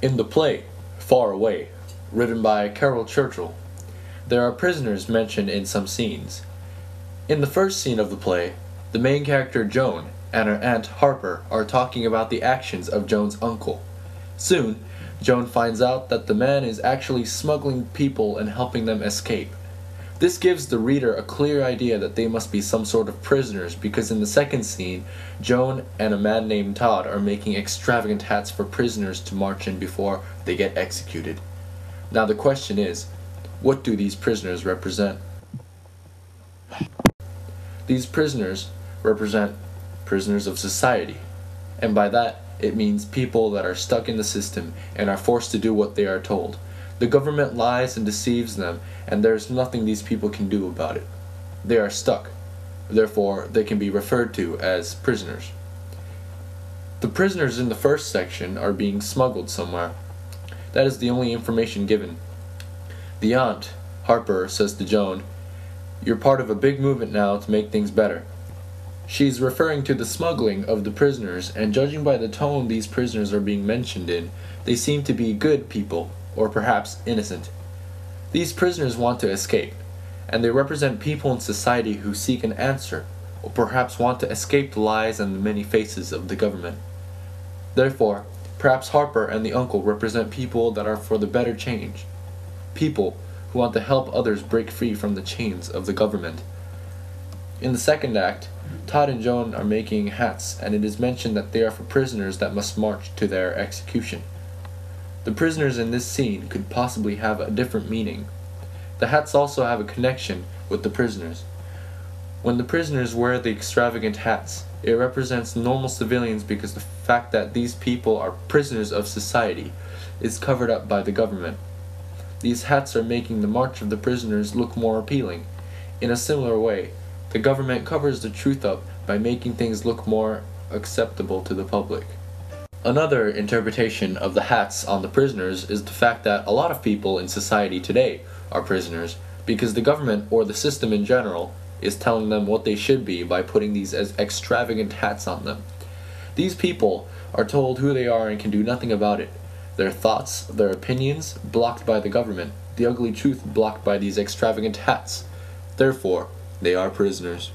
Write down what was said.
In the play, Far Away, written by Caryl Churchill, there are prisoners mentioned in some scenes. In the first scene of the play, the main character Joan and her aunt Harper are talking about the actions of Joan's uncle. Soon, Joan finds out that the man is actually smuggling people and helping them escape. This gives the reader a clear idea that they must be some sort of prisoners because in the second scene, Joan and a man named Todd are making extravagant hats for prisoners to march in before they get executed. Now the question is, what do these prisoners represent? These prisoners represent prisoners of society, and by that it means people that are stuck in the system and are forced to do what they are told. The government lies and deceives them, and there is nothing these people can do about it. They are stuck. Therefore, they can be referred to as prisoners. The prisoners in the first section are being smuggled somewhere. That is the only information given. The aunt, Harper, says to Joan, "You're part of a big movement now to make things better." She's referring to the smuggling of the prisoners, and judging by the tone these prisoners are being mentioned in, they seem to be good people, or perhaps innocent. These prisoners want to escape, and they represent people in society who seek an answer, or perhaps want to escape the lies and the many faces of the government. Therefore, perhaps Harper and the uncle represent people that are for the better change, people who want to help others break free from the chains of the government. In the second act, Todd and Joan are making hats, and it is mentioned that they are for prisoners that must march to their execution. The prisoners in this scene could possibly have a different meaning. The hats also have a connection with the prisoners. When the prisoners wear the extravagant hats, it represents normal civilians because the fact that these people are prisoners of society is covered up by the government. These hats are making the march of the prisoners look more appealing. In a similar way, the government covers the truth up by making things look more acceptable to the public. Another interpretation of the hats on the prisoners is the fact that a lot of people in society today are prisoners because the government or the system in general is telling them what they should be by putting these as extravagant hats on them. These people are told who they are and can do nothing about it. Their thoughts, their opinions, blocked by the government, the ugly truth blocked by these extravagant hats. Therefore, they are prisoners.